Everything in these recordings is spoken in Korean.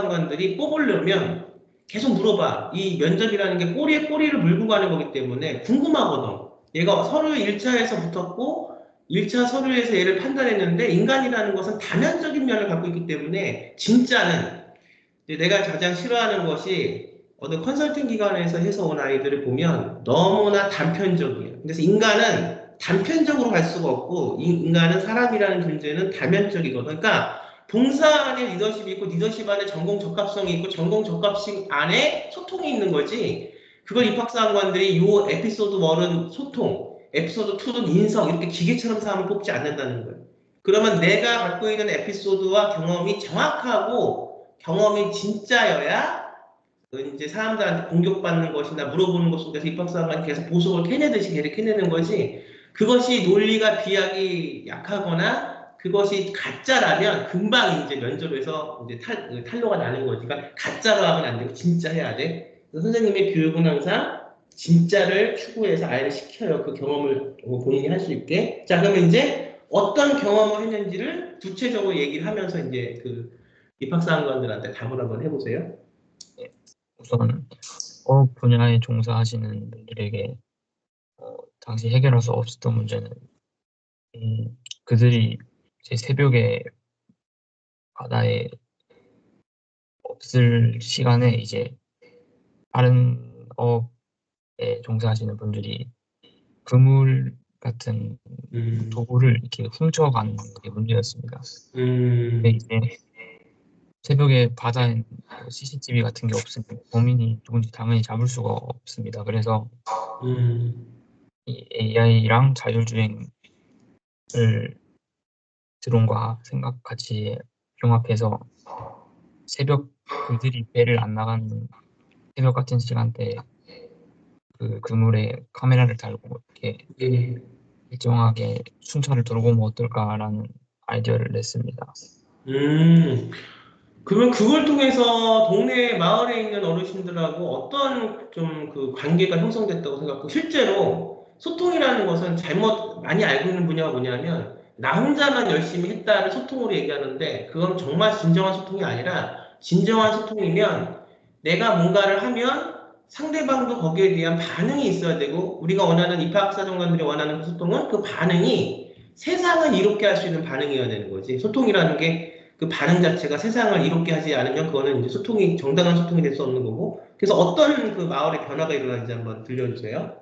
입학사관들이 뽑으려면 계속 물어봐. 이 면접이라는 게 꼬리에 꼬리를 물고 가는 거기 때문에 궁금하거든. 얘가 서류 1차에서 붙었고 1차 서류에서 얘를 판단했는데 인간이라는 것은 다면적인 면을 갖고 있기 때문에 진짜는 내가 가장 싫어하는 것이 어느 컨설팅 기관에서 해서 온 아이들을 보면 너무나 단편적이에요. 그래서 인간은 단편적으로 갈 수가 없고 인간은 사람이라는 존재는 다면적이거든. 그러니까 봉사 안에 리더십이 있고 리더십 안에 전공 적합성이 있고 전공 적합성 안에 소통이 있는 거지. 그걸 입학사관들이 요 에피소드 1은 소통, 에피소드 2는 인성 이렇게 기계처럼 사람을 뽑지 않는다는 거예요. 그러면 내가 갖고 있는 에피소드와 경험이 정확하고 경험이 진짜여야 이제 사람들한테 공격받는 것이나 물어보는 것 속에서 입학사관이 계속 보석을 캐내듯이 걔를 캐내는 거지. 그것이 논리가 비약이 약하거나 그것이 가짜라면 금방 이제 면접에서 이제 탈로가 나는 거지. 그러니까 가짜로 하면 안 되고 진짜 해야 돼. 선생님의 교육은 항상 진짜를 추구해서 아이를 시켜요. 그 경험을 본인이 할 수 있게. 자, 그러면 이제 어떤 경험을 했는지를 구체적으로 얘기를 하면서 이제 그 입학사관들한테 답을 한번 해보세요. 우선 분야에 종사하시는 분들에게 당시 해결할 수 없었던 문제는 그들이 이제 새벽에 바다에 없을 시간에 이제 다른 업에 종사하시는 분들이 그물 같은 도구를 이렇게 훔쳐가는 게 문제였습니다. 근데 이제 새벽에 바다엔 CCTV 같은 게 없으면 범인이 누군지 당연히 잡을 수가 없습니다. 그래서 이 AI랑 자율주행을 드론과 생각 같이 융합해서 새벽 그들이 배를 안 나가는 새벽 같은 시간대에 그 그물에 카메라를 달고 이렇게 일정하게 순찰을 돌고 오면 어떨까라는 아이디어를 냈습니다. 그러면 그걸 통해서 동네 마을에 있는 어르신들하고 어떤 좀 그 관계가 형성됐다고 생각하고 실제로 소통이라는 것은 잘못 많이 알고 있는 분야가 뭐냐면 나 혼자만 열심히 했다를 소통으로 얘기하는데 그건 정말 진정한 소통이 아니라 진정한 소통이면 내가 뭔가를 하면 상대방도 거기에 대한 반응이 있어야 되고 우리가 원하는 입학사정관들이 원하는 그 소통은 그 반응이 세상을 이롭게 할 수 있는 반응이어야 되는 거지. 소통이라는 게 그 반응 자체가 세상을 이롭게 하지 않으면 그거는 이제 소통이 정당한 소통이 될 수 없는 거고. 그래서 어떤 그 마을의 변화가 일어나는지 한번 들려주세요.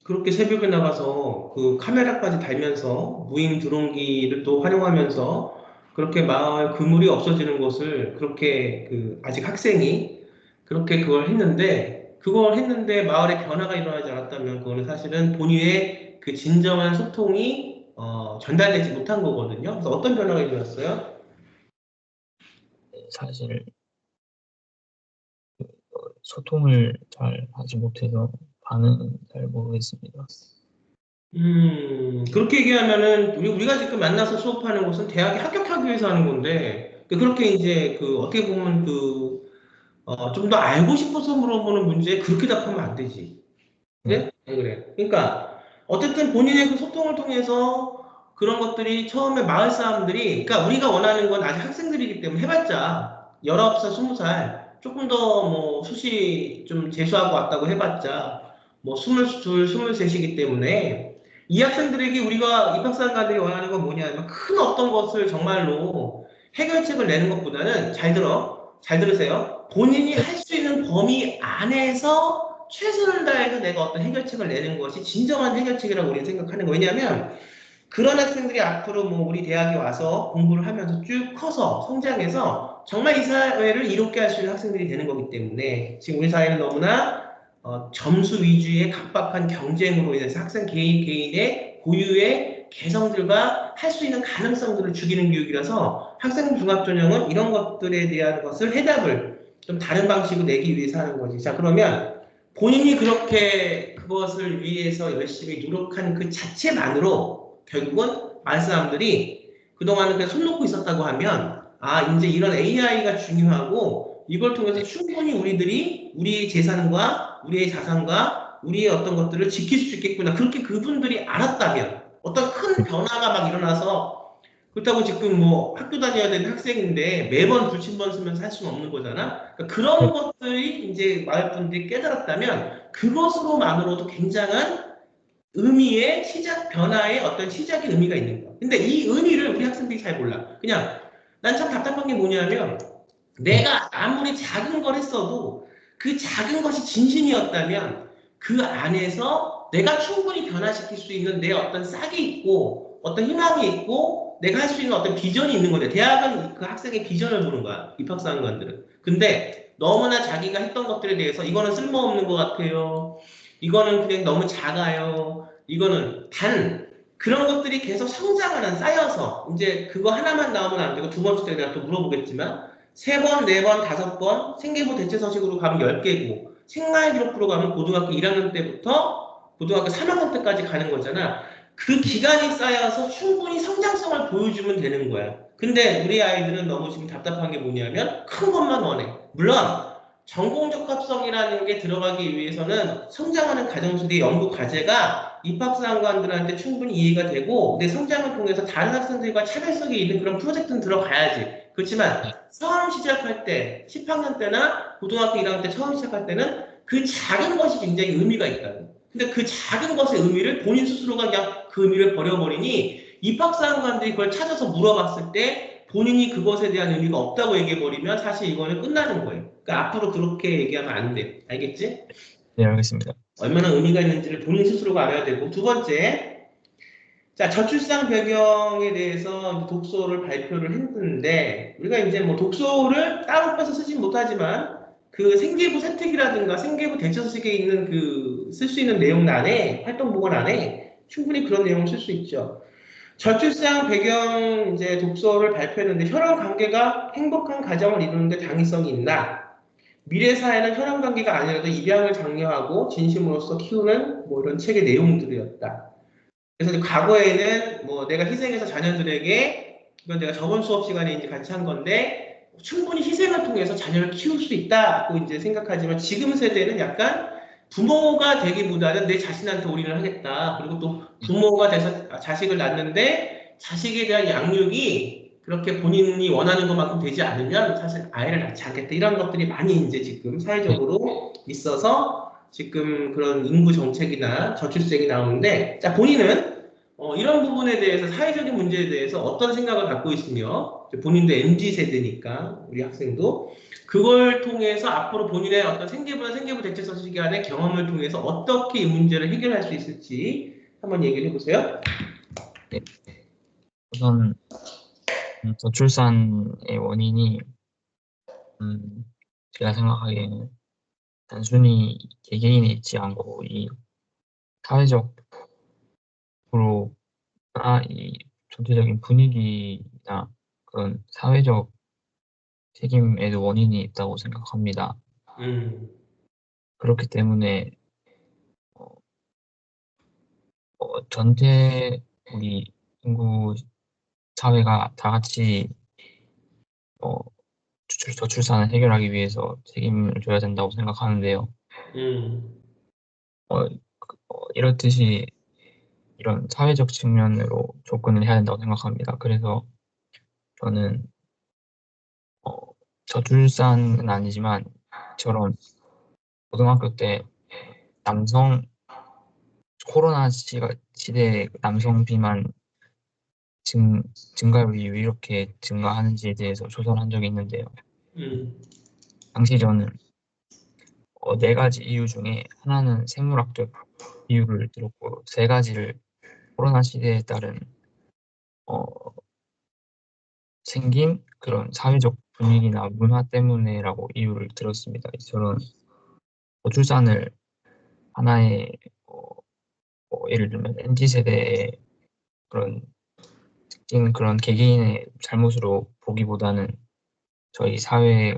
그렇게 새벽에 나가서 그 카메라까지 달면서 무인 드론기를 또 활용하면서 그렇게 마을 그물이 없어지는 것을 그렇게 그 아직 학생이 그렇게 그걸 했는데 마을에 변화가 일어나지 않았다면 그거는 사실은 본인의 그 진정한 소통이 전달되지 못한 거거든요. 그래서 어떤 변화가 일어났어요? 사실 소통을 잘 하지 못해서 반응은 잘 모르겠습니다. 그렇게 얘기하면은 우리가 지금 만나서 수업하는 곳은 대학에 합격하기 위해서 하는 건데 그렇게 이제 그 어떻게 보면 좀 더 알고 싶어서 물어보는 문제에 그렇게 답하면 안 되지. 그래? 네, 그래. 그러니까 어쨌든 본인의 그 소통을 통해서 그런 것들이 처음에 마을 사람들이 그러니까 우리가 원하는 건 아직 학생들이기 때문에 해봤자 19살, 20살 조금 더 뭐 수시 좀 재수하고 왔다고 해봤자 뭐 22, 23이기 때문에 이 학생들에게 우리가 입학사관들이 원하는 건 뭐냐면 큰 어떤 것을 정말로 해결책을 내는 것보다는 잘 들으세요. 본인이 할 수 있는 범위 안에서 최선을 다해서 내가 어떤 해결책을 내는 것이 진정한 해결책이라고 우리는 생각하는 거예요. 왜냐하면 그런 학생들이 앞으로 뭐 우리 대학에 와서 공부를 하면서 쭉 커서 성장해서 정말 이 사회를 이롭게 할 수 있는 학생들이 되는 거기 때문에 지금 우리 사회는 너무나 점수 위주의 각박한 경쟁으로 인해서 학생 개인의 고유의 개성들과 할 수 있는 가능성들을 죽이는 교육이라서 학생 종합전형은 이런 것들에 대한 것을 해답을 좀 다른 방식으로 내기 위해서 하는 거지. 자, 그러면 본인이 그렇게 그것을 위해서 열심히 노력한 그 자체만으로 결국은 많은 사람들이 그동안은 그냥 손 놓고 있었다고 하면 이제 이런 AI가 중요하고 이걸 통해서 충분히 우리들이 우리의 재산과 우리의 자산과 우리의 어떤 것들을 지킬 수 있겠구나. 그렇게 그분들이 알았다면 어떤 큰 변화가 막 일어나서 그렇다고 지금 뭐 학교 다녀야 되는 학생인데 매번 불침번 쓰면서 할 수는 없는 거잖아. 그러니까 그런 네, 것들이 이제 마을 분들이 깨달았다면 그것으로만으로도 굉장한 의미의 시작 변화의 어떤 시작의 의미가 있는 거야. 근데 이 의미를 우리 학생들이 잘 몰라. 그냥 난 참 답답한 게 뭐냐면 네, 내가 아무리 작은 걸 했어도 그 작은 것이 진심이었다면 그 안에서 내가 충분히 변화시킬 수 있는 내 어떤 싹이 있고 어떤 희망이 있고 내가 할 수 있는 어떤 비전이 있는 거죠. 대학은 그 학생의 비전을 보는 거야. 입학사관관들은. 근데 너무나 자기가 했던 것들에 대해서 이거는 쓸모없는 것 같아요. 이거는 그냥 너무 작아요. 이거는 그런 것들이 계속 성장하는 쌓여서 이제 그거 하나만 나오면 안 되고 두 번째 때 내가 또 물어보겠지만 세 번, 네 번, 다섯 번 생계부 대체 서식으로 가면 10개고 생활 기록부로 가면 고등학교 1학년 때부터 고등학교 3학년 때까지 가는 거잖아. 그 기간이 쌓여서 충분히 성장성을 보여주면 되는 거야. 근데 우리 아이들은 너무 지금 답답한 게 뭐냐면 큰 것만 원해. 물론 전공적합성이라는 게 들어가기 위해서는 성장하는 가정수의 연구 과제가 입학사관들한테 충분히 이해가 되고 내 성장을 통해서 다른 학생들과 차별성이 있는 그런 프로젝트는 들어가야지. 그렇지만 네, 처음 시작할 때 10학년 때나 고등학교 1학년 때 처음 시작할 때는 그 작은 것이 굉장히 의미가 있다고. 근데 그 작은 것의 의미를 본인 스스로가 그냥 그 의미를 버려버리니 입학사관들이 그걸 찾아서 물어봤을 때 본인이 그것에 대한 의미가 없다고 얘기해버리면 사실 이거는 끝나는 거예요. 그러니까 앞으로 그렇게 얘기하면 안 돼. 알겠지? 네, 알겠습니다. 얼마나 의미가 있는지를 본인 스스로가 알아야 되고. 두 번째, 자, 저출산 배경에 대해서 독소를 발표를 했는데, 우리가 이제 뭐 독소를 따로 빼서 쓰진 못하지만, 그 생계부 세특이라든가 생계부 대처소식에 있는 그 쓸 수 있는 내용란에, 활동보고란에 충분히 그런 내용을 쓸 수 있죠. 저출산 배경 이제 독서를 발표했는데 혈연 관계가 행복한 가정을 이루는데 당위성이 있나? 미래 사회는 혈연 관계가 아니라도 입양을 장려하고 진심으로써 키우는 뭐 이런 책의 내용들이었다. 그래서 과거에는 뭐 내가 희생해서 자녀들에게 이건 내가 저번 수업 시간에 이제 같이 한 건데 충분히 희생을 통해서 자녀를 키울 수 있다고 이제 생각하지만 지금 세대는 약간 부모가 되기보다는 내 자신한테 올인을 하겠다. 그리고 또 부모가 돼서 자식을 낳는데 자식에 대한 양육이 그렇게 본인이 원하는 것만큼 되지 않으면 사실 아이를 낳지 않겠다. 이런 것들이 많이 이제 지금 네, 사회적으로 있어서 지금 그런 인구 정책이나 저출생이 나오는데, 자, 본인은 이런 부분에 대해서 사회적인 문제에 대해서 어떤 생각을 갖고 있으며, 본인도 MZ 세대니까 우리 학생도 그걸 통해서 앞으로 본인의 어떤 생계부나 생계부 대체서 시간의 경험을 통해서 어떻게 이 문제를 해결할 수 있을지 한번 얘기를 해보세요. 네. 우선 저출산의 원인이 음, 제가 생각하기에는 단순히 개개인에 있지 않고 이 사회적으로나 이 전체적인 분위기나 그런 사회적 책임에도 원인이 있다고 생각합니다. 음, 그렇기 때문에 어, 전체 우리 인구 사회가 다 같이 어, 저출산을 해결하기 위해서 책임을 져야 된다고 생각하는데요. 음, 어, 이렇듯이 이런 사회적 측면으로 접근을 해야 된다고 생각합니다. 그래서 저는 어, 저출산은 아니지만 저런 고등학교 때 남성 시대 남성 비만 증, 증가율이 왜 이렇게 증가하는지에 대해서 조사를 한 적이 있는데요. 음, 당시 저는 네 가지 이유 중에 하나는 생물학적 이유를 들었고 세 가지를 코로나 시대에 따른 어, 생긴 그런 사회적 분위기나 문화 때문에라고 이유를 들었습니다. 저는 저출산을 하나의 예를 들면 MZ 세대의 그런 특징 그런 개개인의 잘못으로 보기보다는 저희 사회의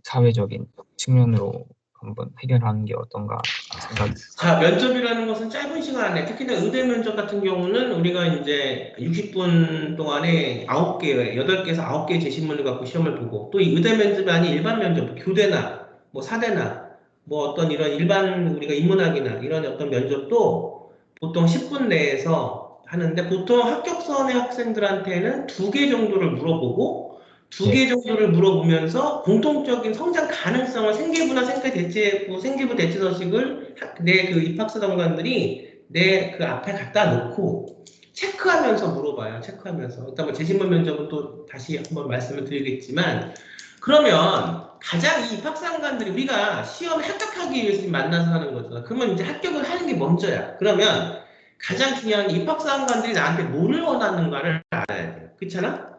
사회적인 측면으로 한번 해결하는 게 어떤가 생각이. 자, 면접이라는 것은 짧은 시간 안에, 특히나 의대 면접 같은 경우는 우리가 이제 60분 동안에 9개, 8개에서 9개의 제시문을 갖고 시험을 보고, 또 이 의대 면접이 아닌 일반 면접, 교대나, 뭐 사대나, 뭐 어떤 이런 일반 우리가 인문학이나 이런 어떤 면접도 보통 10분 내에서 하는데 보통 합격선의 학생들한테는 2개 정도를 물어보고 두 예, 개 정도를 물어보면서 공통적인 성장 가능성을 생계부나 생계부 대체 서식을 내 그 입학사정관들이 내 그 앞에 갖다 놓고 체크하면서 물어봐요. 체크하면서. 일단 뭐 재신문 면접은 또 다시 한번 말씀을 드리겠지만 그러면 가장 이 입학사관들이 우리가 시험에 합격하기 위해서 지금 만나서 하는 거잖아. 그러면 이제 합격을 하는 게 먼저야. 그러면 가장 중요한 입학사관들이 나한테 뭐를 원하는가를 알아야 돼요. 그렇잖아?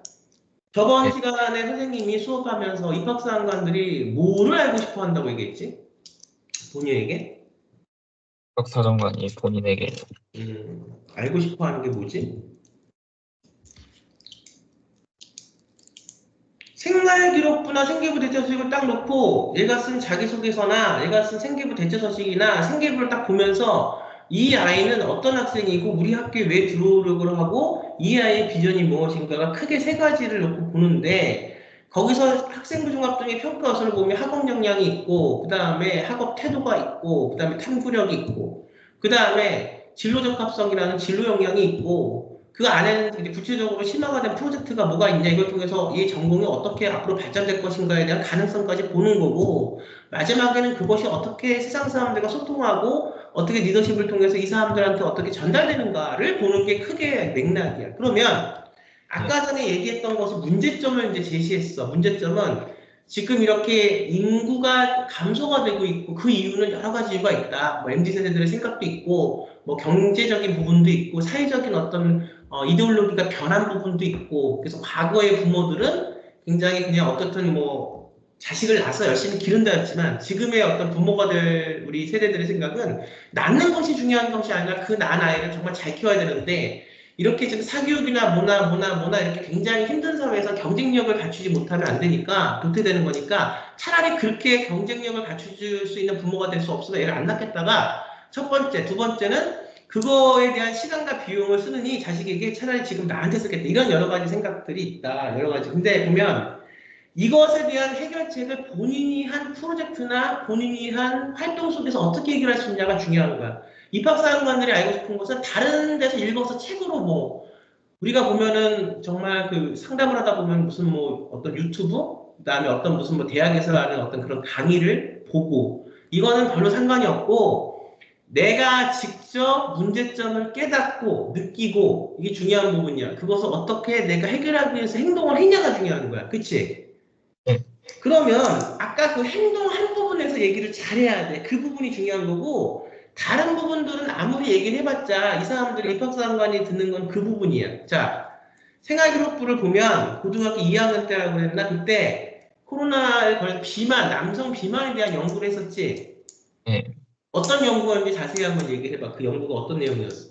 저번 예. 시간에 선생님이 수업하면서 입학사관들이 뭐를 알고 싶어 한다고 얘기했지? 본인에게? 박사정관이 본인에게 알고 싶어 하는 게 뭐지? 생활기록부나 생계부 대체서식을 딱 놓고 얘가 쓴 자기소개서나 얘가 쓴 생계부 대체서식이나 생계부를 딱 보면서 이 아이는 어떤 학생이고 우리 학교에 왜 들어오려고 하고 이 아이의 비전이 무엇인가가 크게 3가지를 놓고 보는데 거기서 학생부 종합등의 평가 요소를 보면 학업 역량이 있고 그 다음에 학업 태도가 있고 그 다음에 탐구력이 있고 그 다음에 진로 적합성이라는 진로 역량이 있고 그 안에는 이제 구체적으로 심화가 된 프로젝트가 뭐가 있냐 이걸 통해서 이 전공이 어떻게 앞으로 발전될 것인가에 대한 가능성까지 보는 거고 마지막에는 그것이 어떻게 세상 사람들과 소통하고 어떻게 리더십을 통해서 이 사람들한테 어떻게 전달되는가를 보는 게 크게 맥락이야. 그러면 예, 아까 전에 얘기했던 것을 문제점을 이제 제시했어. 문제점은 지금 이렇게 인구가 감소가 되고 있고 그 이유는 여러 가지 이유가 있다. 뭐 MZ 세대들의 생각도 있고 뭐 경제적인 부분도 있고 사회적인 어떤 이데올로기가 변한 부분도 있고 그래서 과거의 부모들은 굉장히 그냥 어떻든 뭐 자식을 낳아서 열심히 기른다였지만 지금의 어떤 부모가 될 우리 세대들의 생각은 낳는 것이 중요한 것이 아니라 그 낳은 아이를 정말 잘 키워야 되는데 이렇게 지금 사교육이나 뭐나 이렇게 굉장히 힘든 사회에서 경쟁력을 갖추지 못하면 안 되니까 도태되는 거니까 차라리 그렇게 경쟁력을 갖출 수 있는 부모가 될 수 없어서 애를 안 낳겠다가 첫 번째, 두 번째는 그거에 대한 시간과 비용을 쓰느니 자식에게 차라리 지금 나한테 쓰겠다. 이런 여러 가지 생각들이 있다. 여러 가지. 근데 보면 이것에 대한 해결책을 본인이 한 프로젝트나 본인이 한 활동 속에서 어떻게 해결할 수 있냐가 중요한 거야. 입학사령관들이 알고 싶은 것은 다른 데서 읽어서 책으로 뭐 우리가 보면은 정말 그 상담을 하다 보면 무슨 뭐 어떤 유튜브 그다음에 어떤 무슨 뭐 대학에서 하는 어떤 그런 강의를 보고 이거는 별로 상관이 없고 내가 직접 문제점을 깨닫고 느끼고 이게 중요한 부분이야. 그것을 어떻게 내가 해결하기 위해서 행동을 했냐가 중요한 거야. 그치? 예. 그러면 아까 그 행동 한 부분에서 얘기를 잘해야 돼. 그 부분이 중요한 거고 다른 부분들은 아무리 얘기를 해봤자 이 사람들이 입학사관이 듣는 건 그 부분이야. 자, 생활기록부를 보면 고등학교 2학년 때라고 했나? 그때 코로나에 걸린 비만, 남성 비만에 대한 연구를 했었지. 예. 어떤 연구였는지 자세히 한번 얘기를 해봐. 그 연구가 어떤 내용이었어?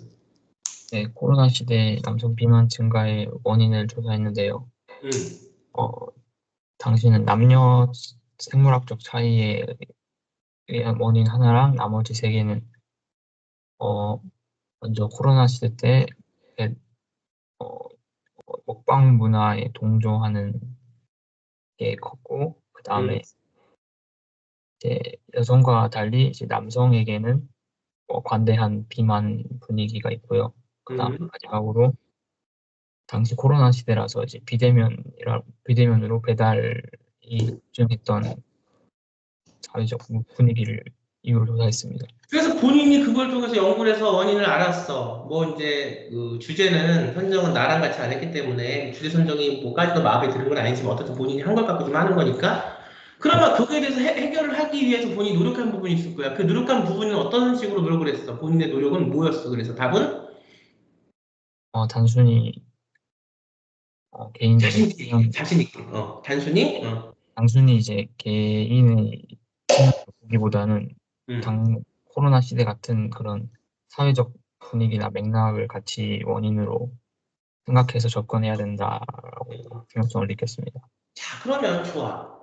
네, 코로나 시대 남성 비만 증가의 원인을 조사했는데요. 응, 어, 당시는 남녀 생물학적 차이에 의한 원인 하나랑 나머지 3개는 어, 먼저 코로나 시대 때 어, 먹방 문화에 동조하는 게 컸고, 그 응, 다음에 이제 여성과 달리 이제 남성에게는 관대한 비만 분위기가 있고요. 그 다음 응. 마지막으로 당시 코로나 시대라서 이제 비대면으로 배달이 급증했던 사회적 분위기를 이유로 조사했습니다. 그래서 본인이 그걸 통해서 연구를 해서 원인을 알았어. 뭐 이제 그 주제는 선정은 나랑 같이 안 했기 때문에 주제 선정이 뭐까지도 마음에 드는 건 아니지만 어쨌든 본인이 한 걸 갖고 좀 하는 거니까. 네, 그러면 거기에 대해서 해결을 하기 위해서 본인이 노력한 부분이 있을 거야. 그 노력한 부분은 어떤 식으로 노력을 했어? 본인의 노력은 뭐였어? 그래서 답은 단순히 개인적인 자신 있게, 자신 있게. 단순히 단순히 이제 개인의 측면을 보기보다는 음. 당 코로나 시대 같은 그런 사회적 분위기나 맥락을 같이 원인으로 생각해서 접근해야 된다라고 중요성을 느꼈습니다. 자, 그러면 좋아.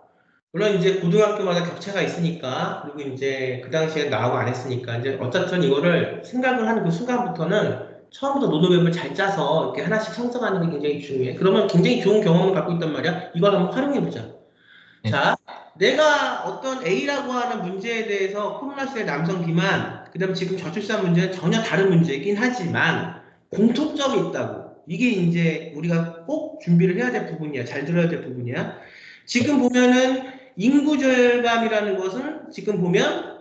물론 이제 고등학교마다 격차가 있으니까 그리고 이제 그 당시에 나하고 안 했으니까 이제 어쨌든 이거를 생각을 하는 그 순간부터는 처음부터 로드맵을 잘 짜서 이렇게 하나씩 형성하는 게 굉장히 중요해. 그러면 굉장히 좋은 경험을 갖고 있단 말이야. 이걸 한번 활용해 보자. 네, 자, 내가 어떤 A라고 하는 문제에 대해서 코로나 시대 남성 비만, 그다음에 지금 저출산 문제는 전혀 다른 문제이긴 하지만 공통점이 있다고. 이게 이제 우리가 꼭 준비를 해야 될 부분이야. 잘 들어야 될 부분이야. 지금 보면은 인구 절감이라는 것은 지금 보면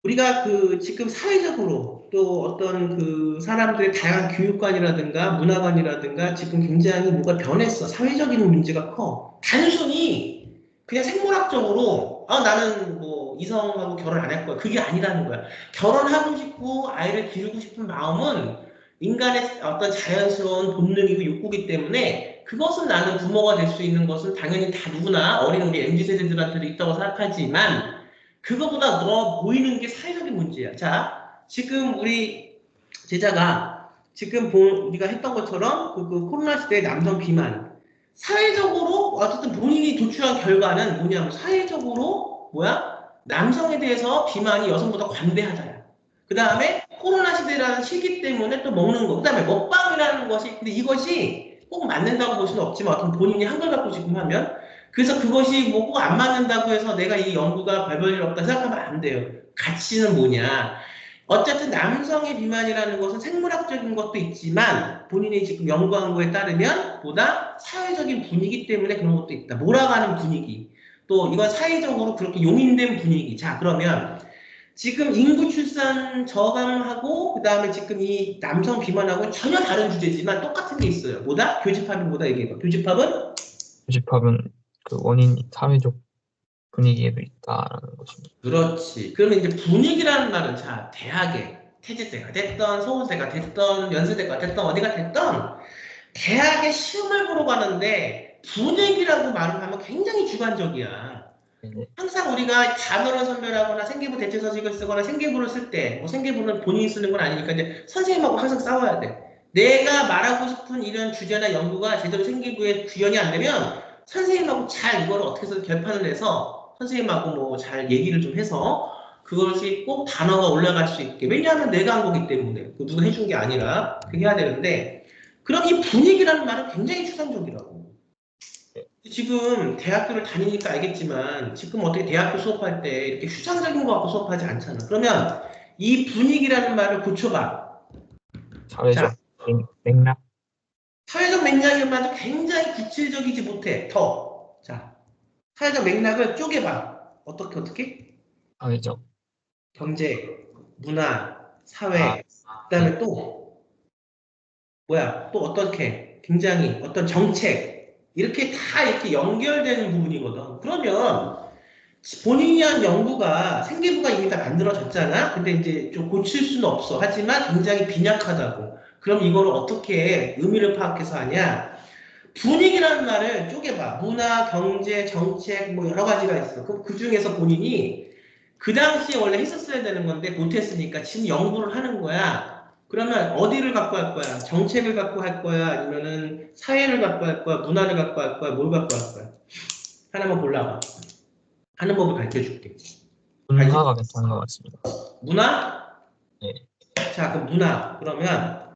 우리가 그 지금 사회적으로 또 어떤 그 사람들의 다양한 교육관이라든가 문화관이라든가 지금 굉장히 뭐가 변했어. 사회적인 문제가 커. 단순히 그냥 생물학적으로 나는 뭐 이성하고 결혼 안 할 거야. 그게 아니라는 거야. 결혼하고 싶고 아이를 기르고 싶은 마음은 인간의 어떤 자연스러운 본능이고 욕구이기 때문에 그것은 나는 부모가 될 수 있는 것은 당연히 다 누구나 어린 우리 MZ 세대들한테도 있다고 생각하지만 그거보다 더 보이는 게 사회적인 문제야. 자, 지금 우리 제자가 지금 우리가 했던 것처럼 그 코로나 시대의 남성 비만 사회적으로 어쨌든 본인이 도출한 결과는 뭐냐면 사회적으로 뭐야? 남성에 대해서 비만이 여성보다 관대하다야. 그 다음에 코로나 시대라는 시기 때문에 또 먹는 거. 그 다음에 먹방이라는 것이 근데 이것이 꼭 맞는다고 볼 수는 없지만 어떤 본인이 한걸 갖고 지금 하면 그래서 그것이 뭐 꼭 안 맞는다고 해서 내가 이 연구가 별볼일 없다 생각하면 안 돼요. 가치는 뭐냐. 어쨌든 남성의 비만이라는 것은 생물학적인 것도 있지만 본인이 지금 연구한 거에 따르면 보다 사회적인 분위기 때문에 그런 것도 있다. 몰아가는 분위기. 또 이건 사회적으로 그렇게 용인된 분위기. 자, 그러면 지금 인구 출산 저감하고 그다음에 지금 이 남성 비만하고 전혀 다른 주제지만 똑같은 게 있어요. 뭐다? 교집합이 뭐다 얘기해봐. 교집합은 교집합은 그 원인이 사회적 분위기에도 있다라는 것입니다. 그렇지. 그러면 이제 분위기라는 말은 자, 대학에 태제대가 됐던 서울대가 됐던 연세대가 됐던 어디가 됐던 대학에 시험을 보러 가는데 분위기라고 말을 하면 굉장히 주관적이야. 네. 항상 우리가 단어를 선별하거나 생계부 대체서식을 쓰거나 생계부를 쓸 때, 뭐 생계부는 본인이 쓰는 건 아니니까 이제 선생님하고 항상 싸워야 돼. 내가 말하고 싶은 이런 주제나 연구가 제대로 생계부에 구현이 안 되면 선생님하고 잘 이걸 어떻게 해서 결판을 내서 선생님하고 뭐 잘 얘기를 좀 해서 그것이 꼭 단어가 올라갈 수 있게. 왜냐하면 내가 한 거기 때문에. 그 누가 해준 게 아니라 그게 해야 되는데 그럼 이 분위기라는 말은 굉장히 추상적이라고. 지금 대학교를 다니니까 알겠지만 지금 어떻게 대학교 수업할 때 이렇게 추상적인 거 갖고 수업하지 않잖아. 그러면 이 분위기라는 말을 고쳐봐. 자, 사회적 맥락, 사회적 맥락이라도 굉장히 구체적이지 못해. 더. 자, 사회적 맥락을 쪼개봐. 어떻게? 사회적, 경제, 문화, 아, 사회. 네, 그다음에 또 뭐야? 또 어떻게? 굉장히 어떤 정책 이렇게 다 이렇게 연결되는 부분이거든. 그러면 본인이 한 연구가 생계부가 이미 다 만들어졌잖아. 근데 이제 좀 고칠 수는 없어. 하지만 굉장히 빈약하다고. 그럼 이거를 어떻게 의미를 파악해서 하냐? 분위기라는 말을 쪼개봐. 문화, 경제, 정책 뭐 여러 가지가 있어. 그럼 그 중에서 본인이 그 당시에 원래 했었어야 되는 건데 못했으니까 지금 연구를 하는 거야. 그러면 어디를 갖고 할 거야? 정책을 갖고 할 거야? 아니면은 사회를 갖고 할 거야? 문화를 갖고 할 거야? 뭘 갖고 할 거야? 하나만 골라봐. 하는 법을 가르쳐 줄게. 문화가 괜찮은 것 같습니다. 문화? 네, 자, 그럼 문화. 그러면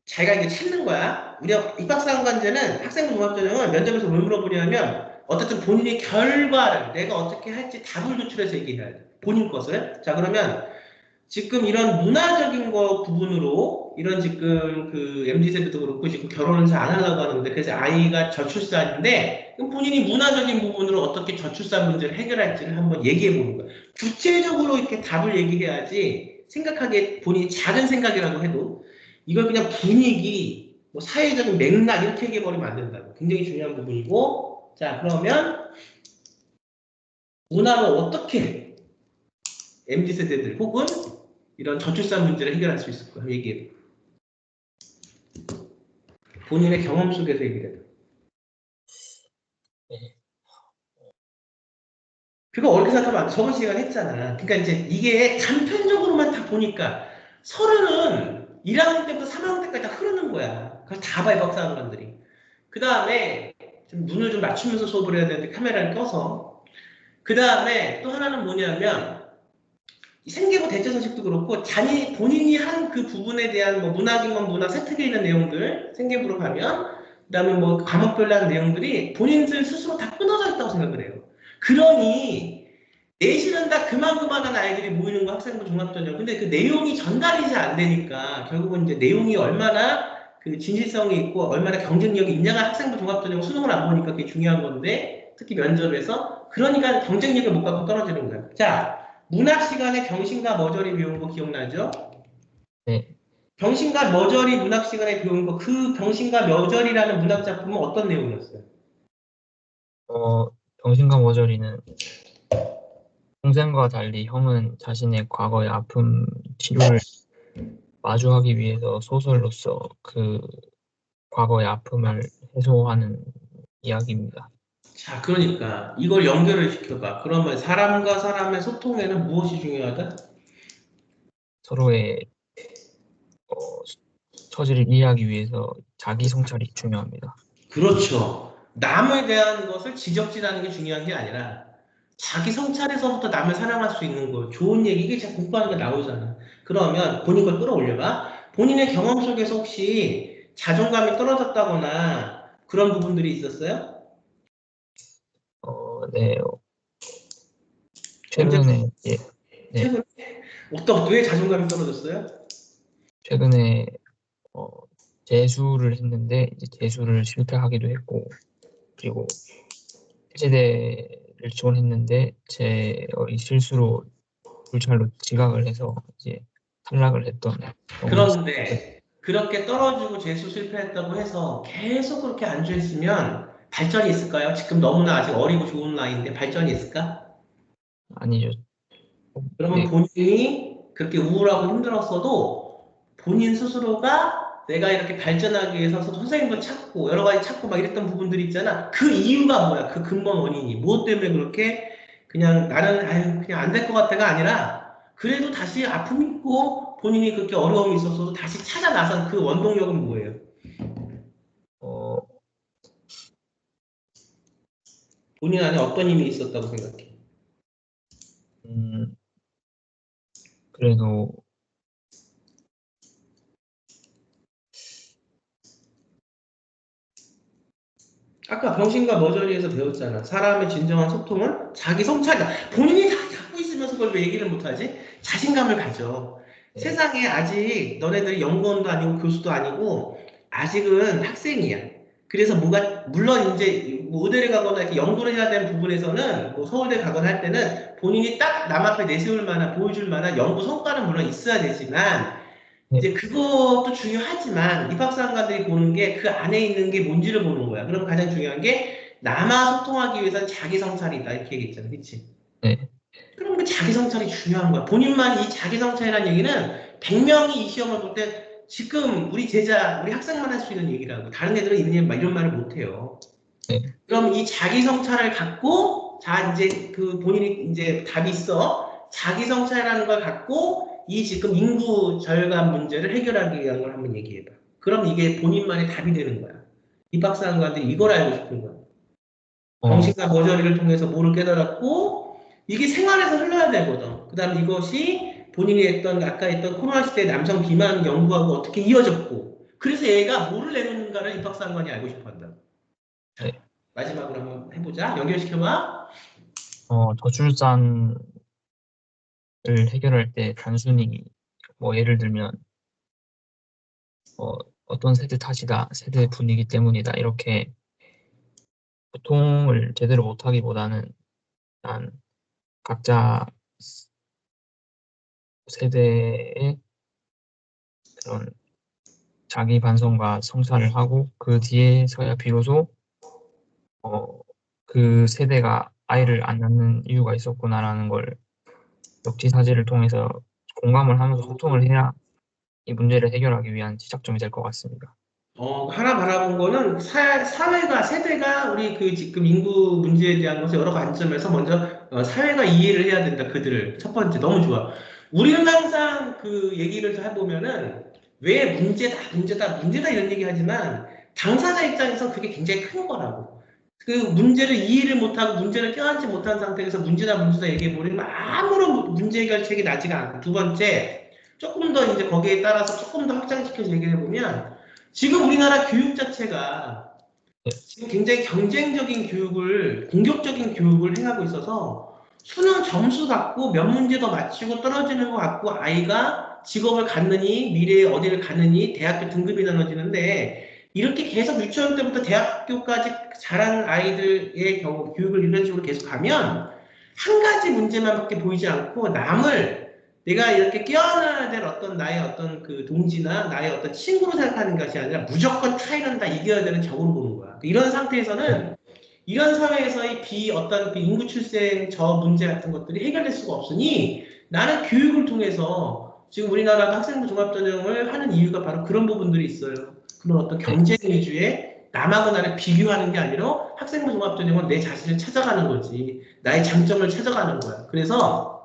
자기가 이게 찾는 거야. 우리 입학사관제는 학생부 종합전형은 면접에서 뭘 물어보냐면 어쨌든 본인의 결과를 내가 어떻게 할지 답을 도출해서 얘기해야 돼. 본인 것을. 자, 그러면 지금 이런 문화적인 거 부분으로 이런 지금 그 MZ세대도 그렇고 지금 결혼을 잘 안 하려고 하는데 그래서 아이가 저출산인데 그럼 본인이 문화적인 부분으로 어떻게 저출산 문제를 해결할지를 한번 얘기해 보는 거야. 구체적으로 이렇게 답을 얘기해야지 생각하기에 본인이 작은 생각이라고 해도 이걸 그냥 분위기, 뭐 사회적인 맥락 이렇게 얘기해 버리면 안 된다고. 굉장히 중요한 부분이고 자 그러면 문화로 어떻게 MZ세대들 혹은 이런 저출산 문제를 해결할 수 있을 거야. 얘기해. 본인의 경험 속에서 얘기해. 네, 그거 어렵게 생각하면 안 돼. 저번 시간 했잖아. 그러니까 이제 이게 단편적으로만 다 보니까 서류는 1학년 때부터 3학년 때까지 다 흐르는 거야. 그걸 다 봐, 박사 사람들이. 그 다음에 좀 눈을 좀 맞추면서 수업을 해야 되는데 카메라를 껴서. 그 다음에 또 하나는 뭐냐면 생계부 대체서식도 그렇고 본인이 한 그 부분에 대한 뭐 문학인 건 문학 세특에 있는 내용들 생계부로 가면 그다음에 뭐 과목별로 한 내용들이 본인들 스스로 다 끊어져 있다고 생각을 해요. 그러니 내신은 다 그만한 아이들이 모이는 거 학생부 종합전형. 근데 그 내용이 전달이 잘 안 되니까 결국은 이제 내용이 얼마나 그 진실성이 있고 얼마나 경쟁력이 있냐가 학생부 종합전형 수능을 안 보니까 그게 중요한 건데 특히 면접에서 그러니까 경쟁력을 못 갖고 떨어지는 거예요. 자, 문학 시간에 경신과 머저리 배운 거 기억나죠? 네. 경신과 머저리 문학 시간에 배운 거 그 경신과 머저리라는 문학 작품은 어떤 내용이었어요? 정신과 모조리는 동생과 달리 형은 자신의 과거의 아픔 치료를 마주하기 위해서 소설로서 그 과거의 아픔을 해소하는 이야기입니다. 자, 그러니까 이걸 연결을 시켜봐. 그러면 사람과 사람의 소통에는 무엇이 중요하다? 서로의 어, 처지를 이해하기 위해서 자기 성찰이 중요합니다. 그렇죠. 남에 대한 것을 지적질하는 게 중요한 게 아니라 자기 성찰에서부터 남을 사랑할 수 있는 거. 좋은 얘기, 이게 자꾸 공부하는 게 나오잖아. 그러면 본인 걸 끌어올려봐. 본인의 경험 속에서 혹시 자존감이 떨어졌다거나 그런 부분들이 있었어요? 네, 언제, 최근에 예, 네, 최근에? 왜 자존감이 떨어졌어요? 최근에 어, 재수를 했는데 이제 재수를 실패하기도 했고 그리고 해제대를 지원했는데 제 이 실수로 불찰로 지각을 해서 이제 탈락을 했던 경험이 있어요. 그런데 그렇게 떨어지고 재수 실패했다고 해서 계속 그렇게 안주했으면 발전이 있을까요? 지금 너무나 아직 어리고 좋은 나이인데 발전이 있을까? 아니죠. 그러면 네, 본인이 그렇게 우울하고 힘들었어도 본인 스스로가 내가 이렇게 발전하기 위해서 선생님도 찾고 여러 가지 찾고 막 이랬던 부분들이 있잖아. 그 이유가 뭐야? 그 근본 원인이. 무엇 때문에 그렇게 그냥 나는 아유 그냥 안 될 것 같아가 아니라 그래도 다시 아픔이 있고 본인이 그렇게 어려움이 있었어도 다시 찾아 나선 그 원동력은 뭐예요? 어, 본인 안에 어떤 힘이 있었다고 생각해? 음, 그래도 아까 병신과 머저리에서 배웠잖아. 사람의 진정한 소통은 자기 성찰이다. 본인이 다 갖고 있으면서 그걸 왜 얘기를 못하지? 자신감을 가져. 네, 세상에 아직 너네들이 연구원도 아니고 교수도 아니고 아직은 학생이야. 그래서 뭐가 물론 이제 뭐 의대를 가거나 이렇게 연구를 해야 되는 부분에서는 뭐 서울대 가거나 할 때는 본인이 딱 남 앞에 내세울 만한 보여줄 만한 연구 성과는 물론 있어야 되지만 네, 이제 그것도 중요하지만 입학사관들이 보는 게 그 안에 있는 게 뭔지를 보는 거야. 그럼 가장 중요한 게 남아 소통하기 위해서는 자기 성찰이다 이렇게 얘기했잖아, 그렇지? 네, 그럼 그 자기 성찰이 중요한 거야. 본인만 이 자기 성찰이라는 얘기는 100명이 이 시험을 볼 때 지금 우리 제자, 우리 학생만 할 수 있는 얘기라고 다른 애들은 이런 말을 못 해요. 네. 그럼 이 자기 성찰을 갖고 자 이제 그 본인이 이제 답이 있어. 자기 성찰이라는 걸 갖고 이 지금 인구 절감 문제를 해결하기 위한 걸 한번 얘기해봐. 그럼 이게 본인만의 답이 되는 거야. 입학사관들이 이걸 알고 싶은 거야. 어, 정신과 머저리를 통해서 뭐를 깨달았고 이게 생활에서 흘러야 되거든. 그다음 이것이 본인이 했던 아까 했던 코로나 시대 남성 비만 연구하고 어떻게 이어졌고 그래서 얘가 뭐를 내놓는가를 입학사관이 알고 싶어한다. 네. 마지막으로 한번 해보자. 연결시켜봐. 저출산을 해결할 때 단순히 뭐 예를 들면 어, 어떤 세대 탓이다, 세대 분위기 때문이다 이렇게 소통을 제대로 못하기보다는 일단 각자 세대의 그런 자기 반성과 성찰을 하고 그 뒤에서야 비로소 어, 그 세대가 아이를 안 낳는 이유가 있었구나라는 걸 역지사지를 통해서 공감을 하면서 소통을 해야 이 문제를 해결하기 위한 시작점이 될 것 같습니다. 하나 바라본 거는 사회가, 세대가 우리 그 지금 인구 문제에 대한 것을 여러 관점에서 먼저 사회가 이해를 해야 된다, 그들을. 첫 번째, 너무 좋아. 우리는 항상 그 얘기를 해보면은 왜 문제다 이런 얘기 하지만 당사자 입장에서 그게 굉장히 큰 거라고. 그 문제를 이해를 못하고 문제를 껴안지 못한 상태에서 문제다 얘기해버리면 아무런 문제 해결책이 나지가 않고. 두 번째, 조금 더 이제 거기에 따라서 조금 더 확장시켜서 얘기를 해보면 지금 우리나라 교육 자체가 네, 지금 굉장히 경쟁적인 교육을, 공격적인 교육을 행하고 있어서 수능 점수 갖고 몇 문제 더 맞추고 떨어지는 것 같고 아이가 직업을 갖느니 미래에 어디를 가느니 대학교 등급이 나눠지는데 이렇게 계속 유치원 때부터 대학교까지 자란 아이들의 경우 교육을 이런 식으로 계속 가면 한 가지 문제만밖에 보이지 않고 남을 내가 이렇게 껴안아야 될 어떤 나의 어떤 그 동지나 나의 어떤 친구로 생각하는 것이 아니라 무조건 타인은 다 이겨야 되는 적으로 보는 거야. 이런 네, 상태에서는 이런 사회에서의 어떤 그 인구 출생 저 문제 같은 것들이 해결될 수가 없으니 나는 교육을 통해서 지금 우리나라가 학생부 종합전형을 하는 이유가 바로 그런 부분들이 있어요. 그런 어떤 네, 경쟁 위주의 남하고 나를 비교하는 게 아니라 학생부 종합전형은 내 자신을 찾아가는 거지. 나의 장점을 찾아가는 거야. 그래서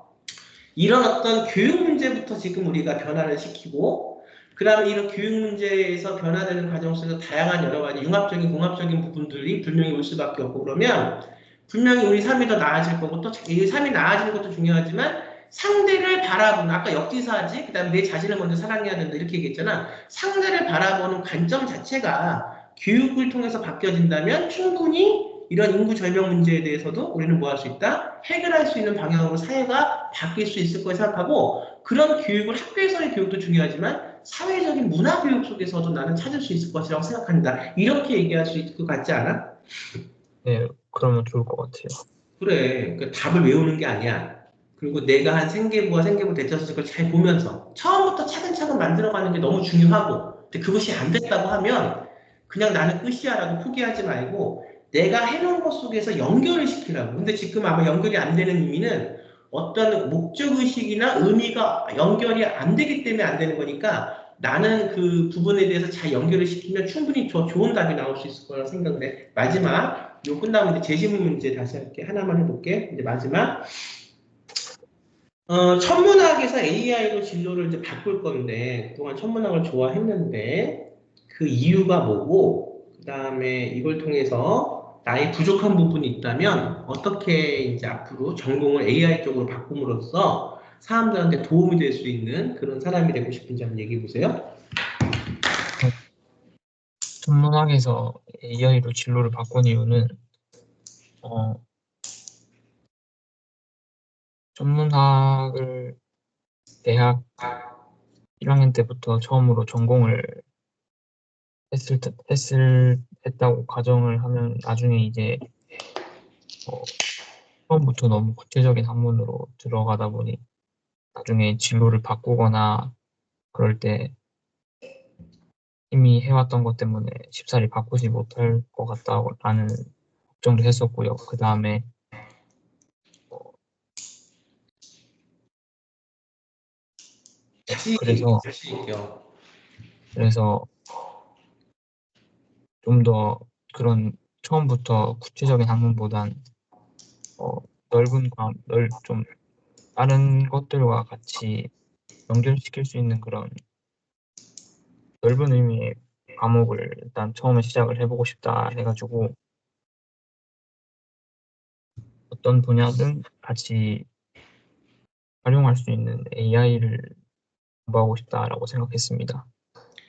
이런 어떤 교육 문제부터 지금 우리가 변화를 시키고 그다음에 이런 교육 문제에서 변화되는 과정 속에서 다양한 여러 가지 융합적인 공합적인 부분들이 분명히 올 수밖에 없고 그러면 분명히 우리 삶이 더 나아질 거고 또 이 삶이 나아지는 것도 중요하지만 상대를 바라보는 아까 역지사지 그다음에 내 자신을 먼저 사랑해야 된다 이렇게 얘기했잖아. 상대를 바라보는 관점 자체가 교육을 통해서 바뀌어진다면 충분히 이런 인구 절벽 문제에 대해서도 우리는 뭐 할 수 있다? 해결할 수 있는 방향으로 사회가 바뀔 수 있을 거라 생각하고 그런 교육을 학교에서의 교육도 중요하지만 사회적인 문화 교육 속에서도 나는 찾을 수 있을 것이라고 생각한다. 이렇게 얘기할 수 있을 것 같지 않아? 네, 그러면 좋을 것 같아요. 그래. 그 답을 외우는 게 아니야. 그리고 내가 한 생계부와 생계부 대처서식을 잘 보면서 처음부터 차근차근 만들어가는 게 너무 중요하고 근데 그것이 안 됐다고 하면 그냥 나는 끝이야라고 포기하지 말고 내가 해놓은 것 속에서 연결을 시키라고. 근데 지금 아마 연결이 안 되는 의미는 어떤 목적의식이나 의미가 연결이 안 되기 때문에 안 되는 거니까 나는 그 부분에 대해서 잘 연결을 시키면 충분히 더 좋은 답이 나올 수 있을 거라고 생각을 해. 마지막 요 끝나면 이제 재지문 문제 다시 할게. 하나만 해볼게. 이제 마지막. 천문학에서 AI로 진로를 이제 바꿀 건데, 그동안 천문학을 좋아했는데, 그 이유가 뭐고, 그 다음에 이걸 통해서 나의 부족한 부분이 있다면, 어떻게 이제 앞으로 전공을 AI 쪽으로 바꿈으로써 사람들한테 도움이 될 수 있는 그런 사람이 되고 싶은지 한번 얘기해 보세요. 천문학에서 AI로 진로를 바꾼 이유는 어, 천문학을 대학 1학년 때부터 처음으로 전공을 했다고 가정을 하면 나중에 이제 어, 처음부터 너무 구체적인 학문으로 들어가다 보니 나중에 진로를 바꾸거나 그럴 때 이미 해왔던 것 때문에 쉽사리 바꾸지 못할 것 같다라는 걱정도 했었고요. 그 다음에 네, 자신 있게, 그래서 자신 있게요. 그래서 좀 더 그런 처음부터 구체적인 학문보단 어, 좀 다른 것들과 같이 연결시킬 수 있는 그런 넓은 의미의 과목을 일단 처음에 시작을 해보고 싶다 해가지고 어떤 분야든 같이 활용할 수 있는 AI를 공부하고 싶다라고 생각했습니다.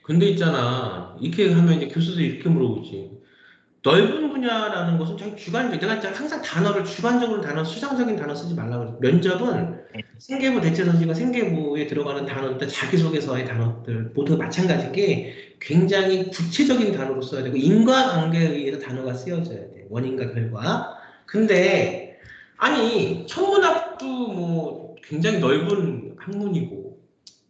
근데 있잖아. 이렇게 하면 이제 교수들이 이렇게 물어보지. 넓은 분야라는 것은 자기 주관적, 내가 진짜 항상 단어를 주관적으로 단어, 수상적인 단어 쓰지 말라고 그래. 면접은 생계부 대체서식과 생계부에 들어가는 단어들, 자기소개서의 단어들, 모두 마찬가지인 게 굉장히 구체적인 단어로 써야 되고, 인과관계에 의해서 단어가 쓰여져야 돼. 원인과 결과. 근데, 아니, 천문학도 뭐 굉장히 넓은 학문이고,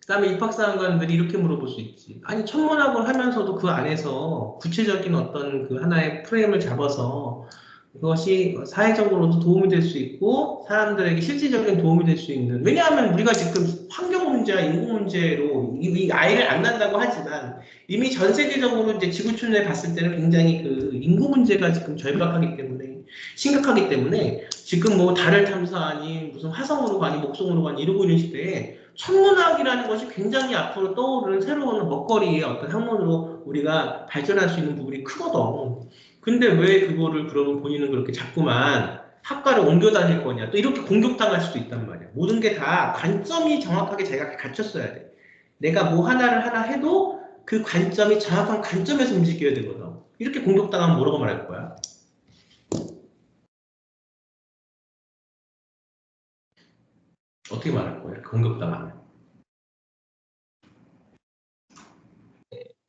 그다음에 입학사관들이 이렇게 물어볼 수 있지. 아니, 천문학을 하면서도 그 안에서 구체적인 어떤 그 하나의 프레임을 잡아서 그것이 사회적으로도 도움이 될 수 있고 사람들에게 실질적인 도움이 될 수 있는. 왜냐하면 우리가 지금 환경 문제와 인구 문제로 이 아이를 안 낳는다고 하지만 이미 전 세계적으로 이제 지구촌에 봤을 때는 굉장히 그 인구 문제가 지금 절박하기 때문에 심각하기 때문에 지금 뭐 달을 탐사하니 무슨 화성으로 가니 목성으로 가니 이러고 있는 시대에 천문학이라는 것이 굉장히 앞으로 떠오르는 새로운 먹거리의 어떤 학문으로 우리가 발전할 수 있는 부분이 크거든. 근데 왜 그거를 그러면 본인은 그렇게 자꾸만 학과를 옮겨 다닐 거냐. 또 이렇게 공격당할 수도 있단 말이야. 모든 게 다 관점이 정확하게 자기가 갖췄어야 돼. 내가 뭐 하나를 하나 해도 그 관점이 정확한 관점에서 움직여야 되거든. 이렇게 공격당하면 뭐라고 말할 거야? 어떻게 말할 거야? 공격당하면.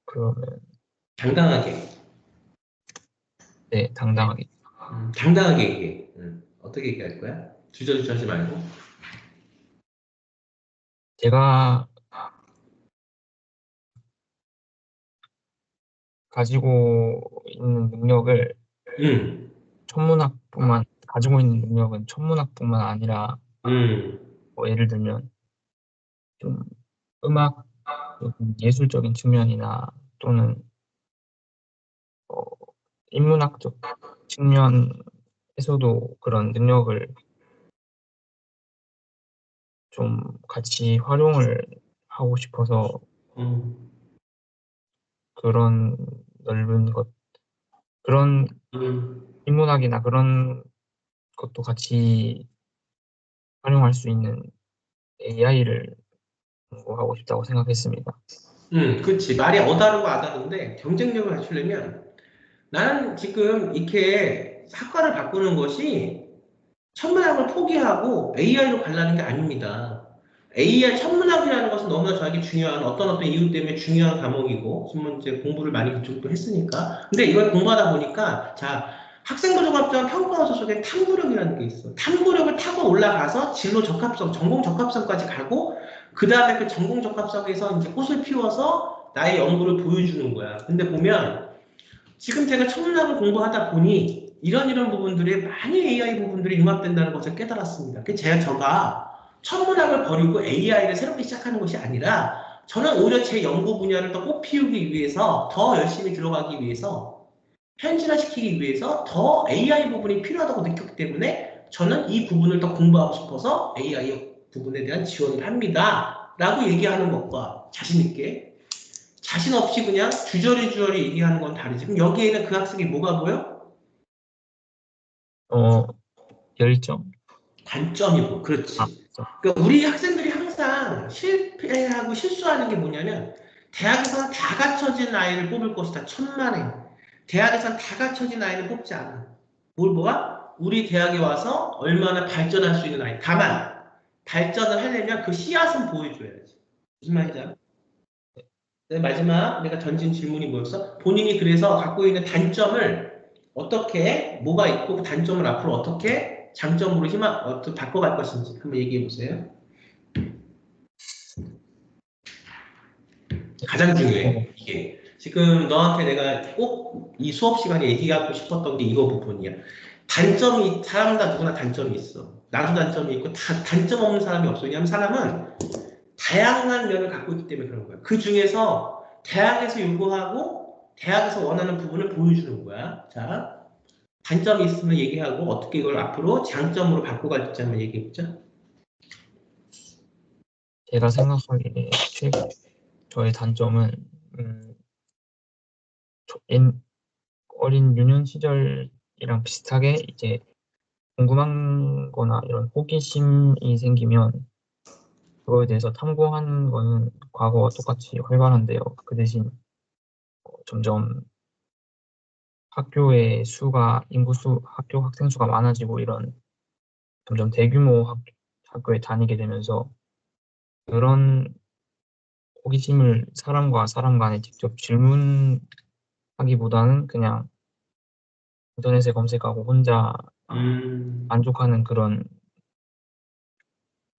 그러면 당당하게. 네, 당당하게. 당당하게 얘기해. 어떻게 얘기할 거야? 주저주저 하지 말고. 제가 가지고 있는 능력을 음, 가지고 있는 능력은 천문학뿐만 아니라 음, 뭐 예를 들면 좀 음악 예술적인 측면이나 또는 어, 인문학적 측면에서도 그런 능력을 좀 같이 활용을 하고 싶어서 음, 그런 넓은 것, 그런 음, 인문학이나 그런 것도 같이 활용할 수 있는 AI를 공부하고 싶다고 생각했습니다. 그치. 말이 어다르고 아다른데 경쟁력을 갖추려면 나는 지금 이렇게 학과를 바꾸는 것이 천문학을 포기하고 AI로 가려는 게 아닙니다. AI 천문학이라는 것은 너무나 저에게 중요한 어떤 이유 때문에 중요한 과목이고 지금 이제 공부를 많이 그쪽도 했으니까 근데 이걸 공부하다 보니까 자 학생부종합전 평가원서 속에 탐구력이라는 게 있어. 탐구력을 타고 올라가서 진로 적합성, 전공 적합성까지 가고 그 다음에 그 전공 적합성에서 이제 꽃을 피워서 나의 연구를 보여주는 거야. 근데 보면 지금 제가 천문학을 공부하다 보니 이런 부분들이 많이 AI 부분들이 융합된다는 것을 깨달았습니다. 그 제가 천문학을 버리고 AI를 새롭게 시작하는 것이 아니라 저는 오히려 제 연구 분야를 더 꽃피우기 위해서 더 열심히 들어가기 위해서 현실화시키기 위해서 더 AI 부분이 필요하다고 느꼈기 때문에 저는 이 부분을 더 공부하고 싶어서 AI 부분에 대한 지원을 합니다. 라고 얘기하는 것과 자신있게 자신 없이 그냥 주저리주저리 얘기하는 건 다르지. 그럼 여기에는 그 학생이 뭐가 보여? 어, 열정? 단점이고, 아, 그렇지. 그렇죠. 그러니까 우리 학생들이 항상 실패하고 실수하는 게 뭐냐면, 대학에서는 다 갖춰진 아이를 뽑을 것이다. 천만에. 대학에서는 다 갖춰진 아이를 뽑지 않아. 뭘 보아? 우리 대학에 와서 얼마나 발전할 수 있는 아이. 다만, 발전을 하려면 그 씨앗은 보여줘야지. 무슨 말인지 알아? 네, 마지막 내가 던진 질문이 뭐였어? 본인이 그래서 갖고 있는 단점을 어떻게, 뭐가 있고 그 단점을 앞으로 어떻게 장점으로 어떻게 바꿔갈 것인지 한번 얘기해 보세요. 가장 어, 중요해, 이게. 지금 너한테 내가 꼭 이 수업 시간에 얘기하고 싶었던 게 이거 부분이야. 사람 다 누구나 단점이 있어. 나도 단점이 있고, 단점 없는 사람이 없어. 왜냐하면 사람은 다양한 면을 갖고 있기 때문에 그런 거야. 그 중에서 대학에서 요구하고 대학에서 원하는 부분을 보여주는 거야. 자, 단점이 있으면 얘기하고 어떻게 이걸 앞으로 장점으로 바꿔갈지 한번 얘기해보자. 제가 생각하기에 저의 단점은 음, 저- 옛- 어린 유년 시절이랑 비슷하게 이제 궁금한 거나 이런 호기심이 생기면 그거에 대해서 탐구하는 거는 과거와 똑같이 활발한데요. 그 대신 점점 학교 학생 수가 많아지고 이런 점점 대규모 학교에 다니게 되면서 그런 호기심을 사람과 사람 간에 직접 질문하기보다는 그냥 인터넷에 검색하고 혼자 음, 만족하는 그런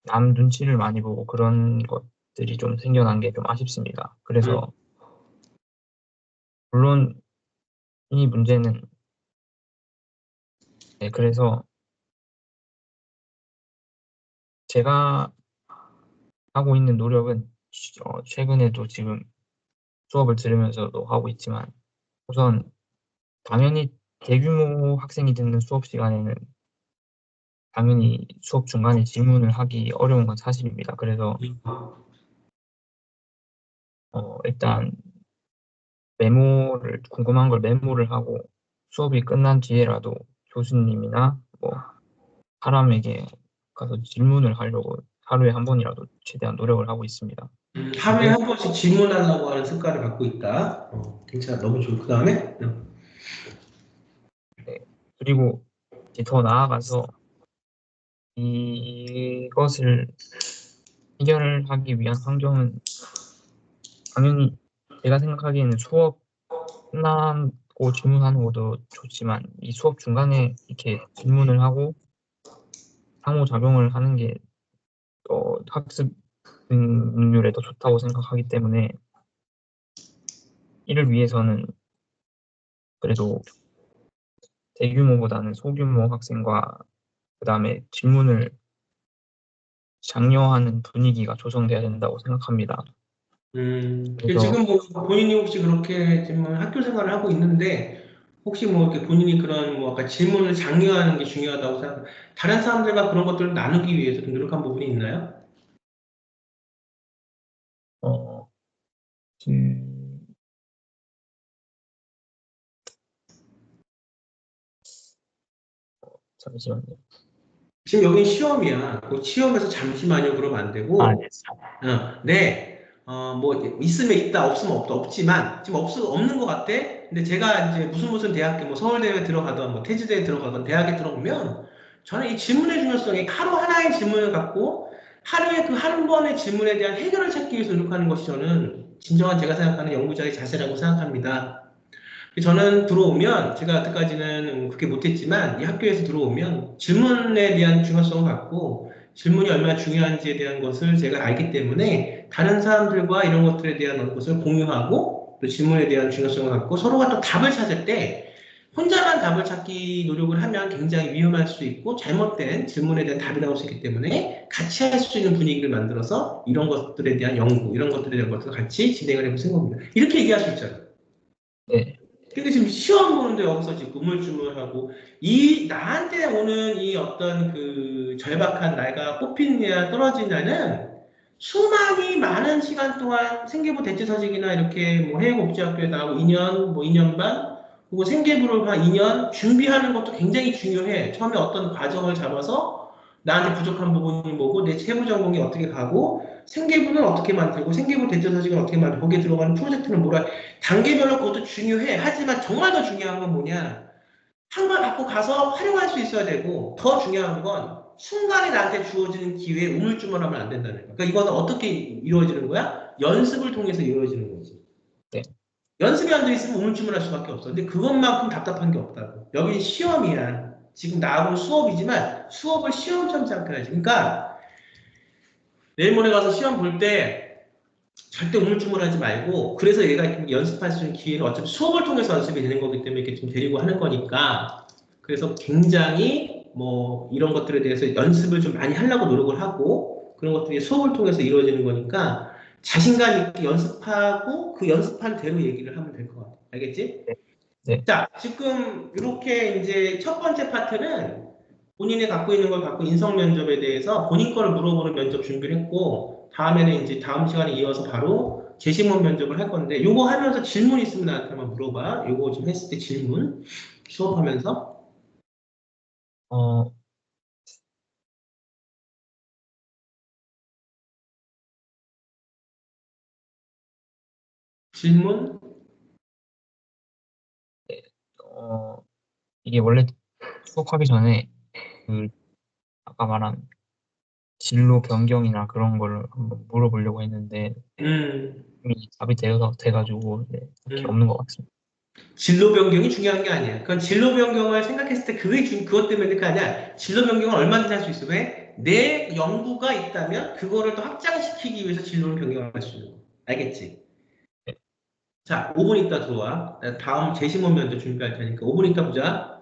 남 눈치를 많이 보고 그런 것들이 좀 생겨난 게 좀 아쉽습니다. 음, 그래서 물론 이 문제는 네, 그래서 제가 하고 있는 노력은 최근에도 지금 수업을 들으면서도 하고 있지만 우선 당연히 대규모 학생이 듣는 수업 시간에는 당연히 수업 중간에 질문을 하기 어려운 건 사실입니다. 그래서 일단 궁금한 걸 메모를 하고 수업이 끝난 뒤에라도 교수님이나 뭐 사람에게 가서 질문을 하려고 하루에 한 번이라도 최대한 노력을 하고 있습니다. 하루에 근데 한 번씩 질문하려고 하는 습관을 갖고 있다. 괜찮아. 너무 좋고. 그 다음에? 네. 그리고 이제 더 나아가서 이것을 해결하기 위한 환경은 당연히 제가 생각하기에는 수업 끝나고 질문하는 것도 좋지만 이 수업 중간에 이렇게 질문을 하고 상호작용을 하는 게 학습 능률에 더 좋다고 생각하기 때문에 이를 위해서는 그래도 대규모보다는 소규모 학생과 그다음에 질문을 장려하는 분위기가 조성돼야 된다고 생각합니다. 그래서 지금 뭐 본인이 혹시 그렇게 지금 학교 생활을 하고 있는데 혹시 뭐 이렇게 본인이 그런 뭐 아까 질문을 장려하는 게 중요하다고 생각, 다른 사람들과 그런 것들을 나누기 위해서 좀 노력한 부분이 있나요? 어, 그, 잠시만요. 지금 여긴 시험이야. 그 시험에서 잠시만요 그러면 안 아, 되고, 네. 네, 뭐 있으면 있다, 없으면 없다, 없지만 지금 없는 것 같아. 근데 제가 이제 무슨 대학교, 뭐 서울대에 들어가던, 뭐 태지대에 들어가던 대학에 들어오면 저는 이 질문의 중요성이 하루 하나의 질문을 갖고 하루에 그 한 번의 질문에 대한 해결을 찾기 위해서 노력하는 것이 저는 진정한 제가 생각하는 연구자의 자세라고 생각합니다. 저는 들어오면 제가 여태까지는 그렇게 못했지만 이 학교에서 들어오면 질문에 대한 중요성을 갖고 질문이 얼마나 중요한지에 대한 것을 제가 알기 때문에 다른 사람들과 이런 것들에 대한 것을 공유하고 또 질문에 대한 중요성을 갖고 서로가 또 답을 찾을 때 혼자만 답을 찾기 노력을 하면 굉장히 위험할 수 있고 잘못된 질문에 대한 답이 나올 수 있기 때문에 같이 할 수 있는 분위기를 만들어서 이런 것들에 대한 연구, 이런 것들에 대한 것을 같이 진행을 해볼 생각입니다. 이렇게 얘기할 수 있잖아요. 네. 근데 지금 시험 보는데 여기서 지금 우물쭈물하고 이 나한테 오는 이 어떤 그 절박한 나이가 뽑히느냐 떨어지냐는 수많이 많은 시간 동안 생계부 대체사직이나 이렇게 뭐 해외국제학교에 나가고 2년 뭐 2년 반 그리고 생계부를 한 2년 준비하는 것도 굉장히 중요해. 처음에 어떤 과정을 잡아서 나한테 부족한 부분이 뭐고 내 세부 전공이 어떻게 가고 생계부는 어떻게 만들고 생계부 대체사직은 어떻게 만들고 거기에 들어가는 프로젝트는 뭐라 단계별로 그것도 중요해. 하지만 정말 더 중요한 건 뭐냐? 한 번 갖고 가서 활용할 수 있어야 되고 더 중요한 건 순간에 나한테 주어지는 기회에 우물쭈물하면 안 된다는 거야. 그러니까 이거는 어떻게 이루어지는 거야? 연습을 통해서 이루어지는 거지. 네. 연습이 안 돼 있으면 우물쭈물할 수밖에 없어. 근데 그것만큼 답답한 게 없다고. 여기 시험이야. 지금 나하고는 수업이지만 수업을 시험처럼 생각해야지. 그러니까 내일 모레 가서 시험 볼때 절대 우물쭈물하지 말고 그래서 얘가 연습할 수 있는 기회는 어차피 수업을 통해서 연습이 되는 거기 때문에 이렇게 좀 데리고 하는 거니까 그래서 굉장히 뭐 이런 것들에 대해서 연습을 좀 많이 하려고 노력을 하고 그런 것들이 수업을 통해서 이루어지는 거니까 자신감 있게 연습하고 그 연습한 대로 얘기를 하면 될 것 같아. 알겠지? 네. 네. 자, 지금 이렇게 이제 첫 번째 파트는 본인이 갖고 있는 걸 갖고 인성 면접에 대해서 본인 거를 물어보는 면접 준비를 했고 다음에는 이제 다음 시간에 이어서 바로 제시문 면접을 할 건데 요거 하면서 질문 있으면 나한테 한번 물어봐. 요거 좀 했을 때 질문 수업하면서 어, 질문 어, 이게 원래 수업하기 전에 그 아까 말한 진로 변경이나 그런 거를 한번 물어보려고 했는데 음, 이미 답이 돼가지고 네, 딱히 음. 없는 것 같습니다. 진로 변경이 중요한 게 아니야. 그건 진로 변경을 생각했을 때 그것 때문에 그게 아니야. 진로 변경은 얼마든지 할 수 있어. 왜? 내 연구가 있다면 그거를 더 확장시키기 위해서 진로를 변경할 수 있는 거. 알겠지? 네. 자, 5분 있다 들어와. 다음 제시문 면접 준비할 테니까 5분 있다 보자.